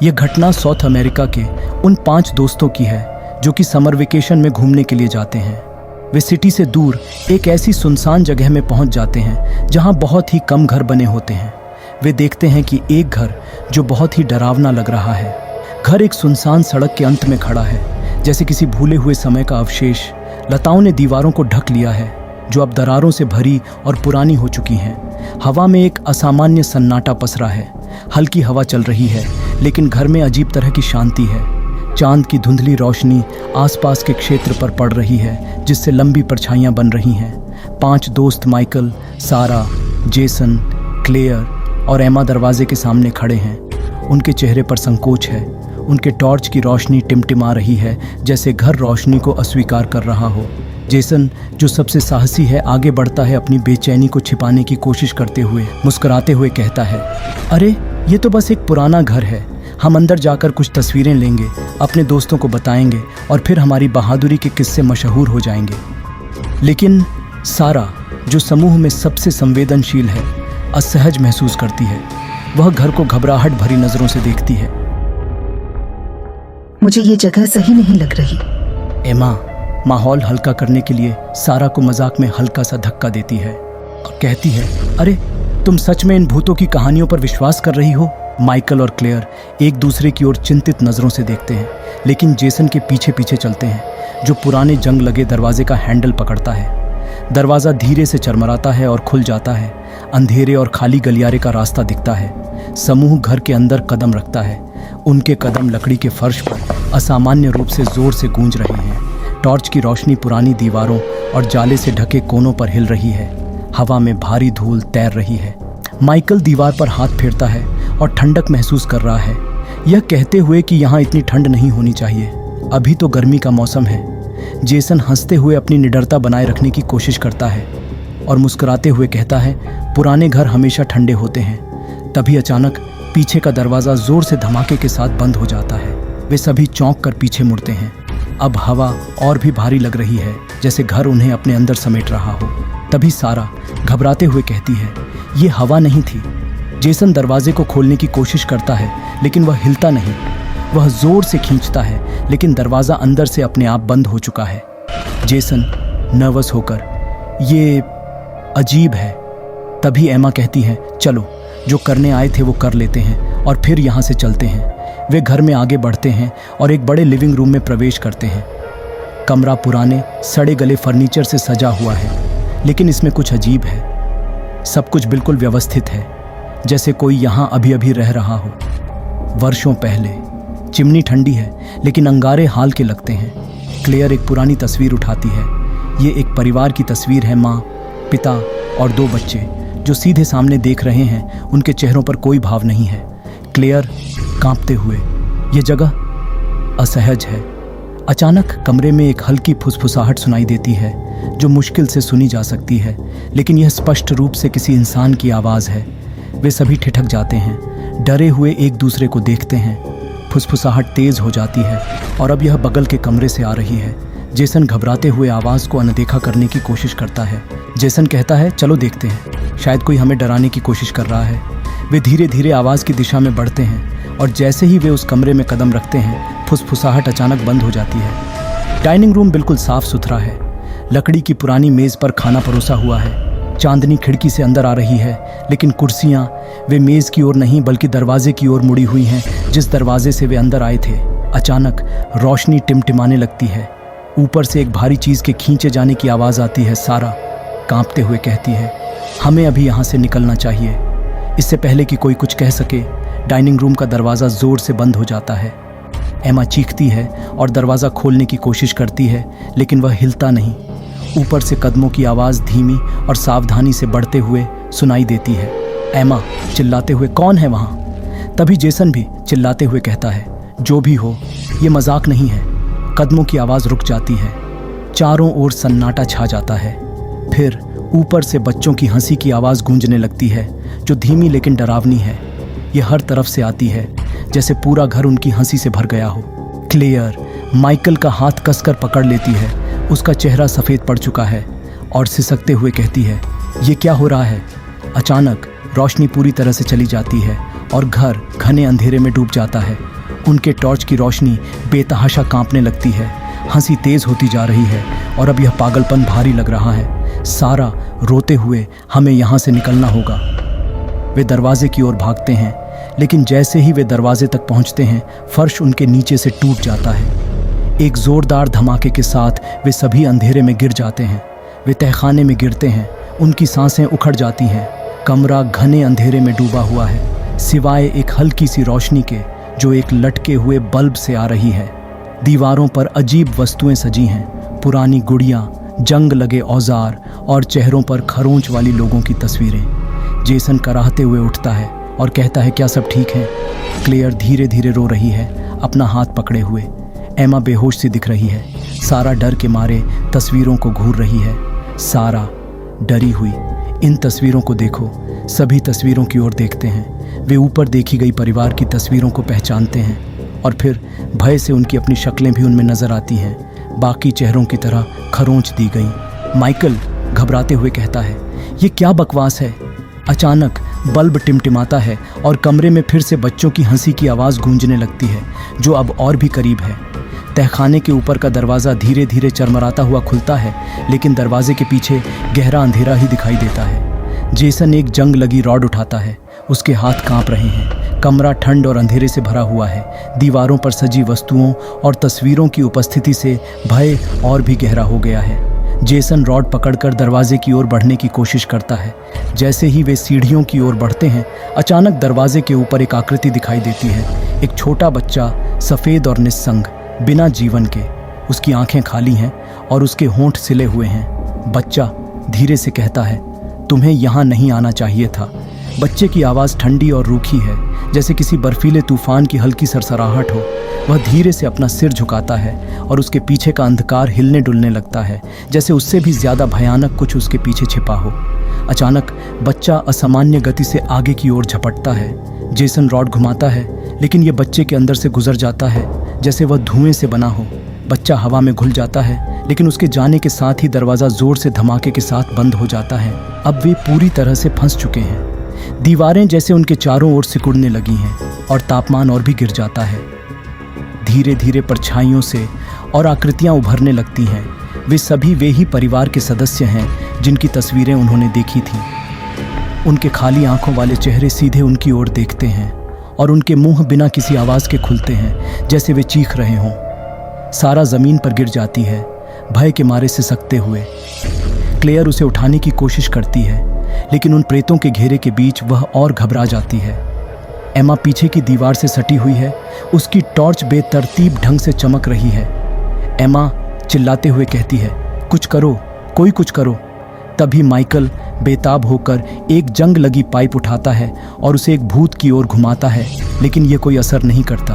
यह घटना south America के उन 5 दोस्तों की है जो कि समर वेकेशन में घूमने के लिए जाते हैं। वे सिटी से दूर एक ऐसी सुनसान जगह में पहुंच जाते हैं जहां बहुत ही कम घर बने होते हैं। वे देखते हैं कि एक घर जो बहुत ही डरावना लग रहा है। घर एक सुनसान सड़क के अंत में खड़ा है, जैसे किसी भूले हुए समय का अवशेष। लताओं ने दीवारों को ढक लिया है जो अब दरारों से भरी और पुरानी हो चुकी हैं। हवा में एक असामान्य सन्नाटा पसरा है। हल्की हवा चल रही है लेकिन घर में अजीब तरह की शांति है। चांद की धुंधली रोशनी आसपास के क्षेत्र पर पड़ रही है जिससे लंबी परछाइयां बन रही हैं। 5 दोस्त माइकल, सारा, जेसन, क्लेयर और एमा दरवाजे के सामने खड़े हैं। उनके चेहरे पर संकोच है। उनके टॉर्च की रोशनी टिमटिमा रही है जैसे घर रोशनी को अस्वीकार कर रहा हो। जेसन, जो सबसे साहसी है, आगे बढ़ता है, अपनी बेचैनी को छिपाने की कोशिश करते हुए। मुस्कुराते हुए कहता है, अरे ये तो बस एक पुराना घर है। हम अंदर जाकर कुछ तस्वीरें लेंगे, अपने दोस्तों को बताएंगे और फिर हमारी बहादुरी के किस्से मशहूर हो जाएंगे। लेकिन सारा, जो समूह में सबसे संवेदनशील है, असहज महसूस करती है। वह घर को घबराहट भरी नजरों से देखती है। मुझे ये जगह सही नहीं लग रही। एमा माहौल हल्का करने के लिए सारा को मजाक में हल्का सा धक्का देती है और कहती है, अरे तुम सच में इन भूतों की कहानियों पर विश्वास कर रही हो? माइकल और क्लेयर एक दूसरे की ओर चिंतित नजरों से देखते हैं, लेकिन जेसन के पीछे पीछे चलते हैं, जो पुराने जंग लगे दरवाजे का हैंडल पकड़ता है। दरवाज़ा धीरे से चरमराता है और खुल जाता है। अंधेरे और खाली गलियारे का रास्ता दिखता है। समूह घर के अंदर कदम रखता है। उनके कदम लकड़ी के फर्श पर असामान्य रूप से जोर से गूंज रहे हैं। टॉर्च की रोशनी पुरानी दीवारों और जाले से ढके कोनों पर हिल रही है। हवा में भारी धूल तैर रही है। माइकल दीवार पर हाथ फेरता है और ठंडक महसूस कर रहा है, यह कहते हुए कि यहाँ इतनी ठंड नहीं होनी चाहिए, अभी तो गर्मी का मौसम है। जेसन हंसते हुए अपनी निडरता बनाए रखने की कोशिश करता है और मुस्कुराते हुए कहता है, पुराने घर हमेशा ठंडे होते हैं। तभी अचानक पीछे का दरवाज़ा जोर से धमाके के साथ बंद हो जाता है। वे सभी चौंक कर पीछे मुड़ते हैं। अब हवा और भी भारी लग रही है, जैसे घर उन्हें अपने अंदर समेट रहा हो। तभी सारा घबराते हुए कहती है, ये हवा नहीं थी। जेसन दरवाजे को खोलने की कोशिश करता है लेकिन वह हिलता नहीं। वह जोर से खींचता है लेकिन दरवाज़ा अंदर से अपने आप बंद हो चुका है। जेसन नर्वस होकर, ये अजीब है। तभी एमा कहती है, चलो जो करने आए थे वो कर लेते हैं और फिर यहाँ से चलते हैं। वे घर में आगे बढ़ते हैं और एक बड़े लिविंग रूम में प्रवेश करते हैं। कमरा पुराने सड़े गले फर्नीचर से सजा हुआ है, लेकिन इसमें कुछ अजीब है। सब कुछ बिल्कुल व्यवस्थित है, जैसे कोई यहाँ अभी अभी रह रहा हो। वर्षों पहले। चिमनी ठंडी है लेकिन अंगारे हाल के लगते हैं। क्लेयर एक पुरानी तस्वीर उठाती है। ये एक परिवार की तस्वीर है, माँ, पिता और 2 बच्चे जो सीधे सामने देख रहे हैं। उनके चेहरों पर कोई भाव नहीं है। क्लेयर कांपते हुए, ये जगह असहज है। अचानक कमरे में एक हल्की फुसफुसाहट सुनाई देती है जो मुश्किल से सुनी जा सकती है, लेकिन यह स्पष्ट रूप से किसी इंसान की आवाज़ है। वे सभी ठिठक जाते हैं, डरे हुए एक दूसरे को देखते हैं। फुसफुसाहट तेज हो जाती है और अब यह बगल के कमरे से आ रही है। जेसन घबराते हुए आवाज़ को अनदेखा करने की कोशिश करता है। जेसन कहता है, चलो देखते हैं, शायद कोई हमें डराने की कोशिश कर रहा है। वे धीरे धीरे आवाज़ की दिशा में बढ़ते हैं और जैसे ही वे उस कमरे में कदम रखते हैं, फुसफुसाहट अचानक बंद हो जाती है। डाइनिंग रूम बिल्कुल साफ सुथरा है। लकड़ी की पुरानी मेज़ पर खाना परोसा हुआ है। चांदनी खिड़की से अंदर आ रही है, लेकिन कुर्सियां वे मेज़ की ओर नहीं बल्कि दरवाजे की ओर मुड़ी हुई हैं, जिस दरवाजे से वे अंदर आए थे। अचानक रोशनी टिमटिमाने लगती है। ऊपर से एक भारी चीज़ के खींचे जाने की आवाज़ आती है। सारा कांपते हुए कहती है, हमें अभी यहाँ से निकलना चाहिए। इससे पहले कि कोई कुछ कह सके, डाइनिंग रूम का दरवाज़ा ज़ोर से बंद हो जाता है। एमा चीखती है और दरवाज़ा खोलने की कोशिश करती है, लेकिन वह हिलता नहीं। ऊपर से कदमों की आवाज़ धीमी और सावधानी से बढ़ते हुए सुनाई देती है। एमा चिल्लाते हुए, कौन है वहाँ? तभी जेसन भी चिल्लाते हुए कहता है, जो भी हो, ये मजाक नहीं है। कदमों की आवाज़ रुक जाती है। चारों ओर सन्नाटा छा जाता है। फिर ऊपर से बच्चों की हंसी की आवाज़ गूंजने लगती है, जो धीमी लेकिन डरावनी है। ये हर तरफ से आती है, जैसे पूरा घर उनकी हंसी से भर गया हो। क्लेयर माइकल का हाथ कसकर पकड़ लेती है। उसका चेहरा सफ़ेद पड़ चुका है और सिसकते हुए कहती है, ये क्या हो रहा है? अचानक रोशनी पूरी तरह से चली जाती है और घर घने अंधेरे में डूब जाता है। उनके टॉर्च की रोशनी बेतहाशा कांपने लगती है। हंसी तेज होती जा रही है और अब यह पागलपन भारी लग रहा है। सारा रोते हुए हमें यहाँ से निकलना होगा। वे दरवाजे की ओर भागते हैं, लेकिन जैसे ही वे दरवाजे तक पहुँचते हैं फर्श उनके नीचे से टूट जाता है। एक जोरदार धमाके के साथ वे सभी अंधेरे में गिर जाते हैं। वे तहखाने में गिरते हैं, उनकी सांसें उखड़ जाती हैं। कमरा घने अंधेरे में डूबा हुआ है, सिवाय एक हल्की सी रोशनी के जो एक लटके हुए बल्ब से आ रही है। दीवारों पर अजीब वस्तुएं सजी हैं, पुरानी गुड़ियाँ, जंग लगे औजार और चेहरों पर खरोंच वाली लोगों की तस्वीरें। जेसन कराहते हुए उठता है और कहता है, क्या सब ठीक है? क्लेयर धीरे धीरे रो रही है, अपना हाथ पकड़े हुए। एमा बेहोश सी दिख रही है। सारा डर के मारे तस्वीरों को घूर रही है। सारा डरी हुई, इन तस्वीरों को देखो। सभी तस्वीरों की ओर देखते हैं। वे ऊपर देखी गई परिवार की तस्वीरों को पहचानते हैं और फिर भय से उनकी अपनी शक्लें भी उनमें नजर आती हैं, बाकी चेहरों की तरह खरोंच दी गई। माइकल घबराते हुए कहता है, ये क्या बकवास है? अचानक बल्ब टिमटिमाता है और कमरे में फिर से बच्चों की हंसी की आवाज़ गूंजने लगती है, जो अब और भी करीब है। तहखाने के ऊपर का दरवाज़ा धीरे धीरे चरमराता हुआ खुलता है, लेकिन दरवाजे के पीछे गहरा अंधेरा ही दिखाई देता है। जेसन एक जंग लगी रॉड उठाता है, उसके हाथ कांप रहे हैं। कमरा ठंड और अंधेरे से भरा हुआ है। दीवारों पर सजी वस्तुओं और तस्वीरों की उपस्थिति से भय और भी गहरा हो गया है। जेसन रॉड पकड़कर दरवाजे की ओर बढ़ने की कोशिश करता है। जैसे ही वे सीढ़ियों की ओर बढ़ते हैं, अचानक दरवाजे के ऊपर एक आकृति दिखाई देती है। एक छोटा बच्चा, सफ़ेद और निस्संग, बिना जीवन के। उसकी आंखें खाली हैं और उसके होंठ सिले हुए हैं। बच्चा धीरे से कहता है, तुम्हें यहाँ नहीं आना चाहिए था। बच्चे की आवाज़ ठंडी और रूखी है, जैसे किसी बर्फीले तूफान की हल्की सरसराहट हो। वह धीरे से अपना सिर झुकाता है और उसके पीछे का अंधकार हिलने डुलने लगता है, जैसे उससे भी ज़्यादा भयानक कुछ उसके पीछे छिपा हो। अचानक बच्चा असामान्य गति से आगे की ओर झपटता है। जेसन रॉड घुमाता है, लेकिन यह बच्चे के अंदर से गुजर जाता है, जैसे वह धुएं से बना हो। बच्चा हवा में घुल जाता है, लेकिन उसके जाने के साथ ही दरवाज़ा ज़ोर से धमाके के साथ बंद हो जाता है। अब वे पूरी तरह से फंस चुके हैं। दीवारें जैसे उनके चारों ओर सिकुड़ने लगी हैं और तापमान और भी गिर जाता है। धीरे धीरे परछाइयों से और आकृतियां उभरने लगती हैं। वे सभी वे ही परिवार के सदस्य हैं जिनकी तस्वीरें उन्होंने देखी थीं। उनके खाली आंखों वाले चेहरे सीधे उनकी ओर देखते हैं और उनके मुंह बिना किसी आवाज़ के खुलते हैं, जैसे वे चीख रहे हों। सारा ज़मीन पर गिर जाती है, भय के मारे सिसकते हुए। क्लेयर उसे उठाने की कोशिश करती है, लेकिन उन प्रेतों के घेरे के बीच वह और घबरा जाती है। एमा पीछे की दीवार से सटी हुई है, उसकी टॉर्च बेतरतीब ढंग से चमक रही है। एमा चिल्लाते हुए कहती है, कुछ करो, कोई कुछ करो। तभी माइकल बेताब होकर एक जंग लगी पाइप उठाता है और उसे एक भूत की ओर घुमाता है, लेकिन यह कोई असर नहीं करता।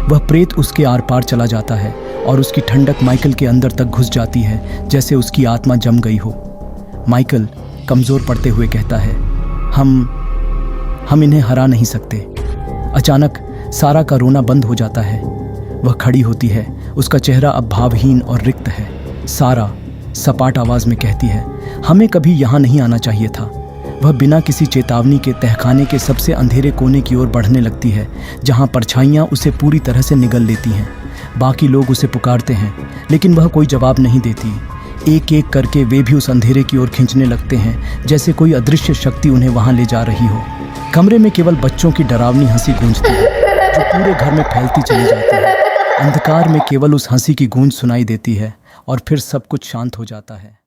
वह प्रेत उसके आर पार चला जाता है और उसकी ठंडक माइकल के अंदर तक घुस जाती है, जैसे उसकी आत्मा जम गई हो। माइकल कमज़ोर पड़ते हुए कहता है, हम इन्हें हरा नहीं सकते। अचानक सारा का रोना बंद हो जाता है। वह खड़ी होती है, उसका चेहरा अब भावहीन और रिक्त है। सारा सपाट आवाज़ में कहती है, हमें कभी यहाँ नहीं आना चाहिए था। वह बिना किसी चेतावनी के तहखाने के सबसे अंधेरे कोने की ओर बढ़ने लगती है, जहाँ परछाइयाँ उसे पूरी तरह से निगल लेती हैं। बाकी लोग उसे पुकारते हैं, लेकिन वह कोई जवाब नहीं देती। एक एक करके वे भी उस अंधेरे की ओर खींचने लगते हैं, जैसे कोई अदृश्य शक्ति उन्हें वहां ले जा रही हो। कमरे में केवल बच्चों की डरावनी हंसी गूंजती है, जो पूरे घर में फैलती चली जाती है। अंधकार में केवल उस हंसी की गूंज सुनाई देती है और फिर सब कुछ शांत हो जाता है।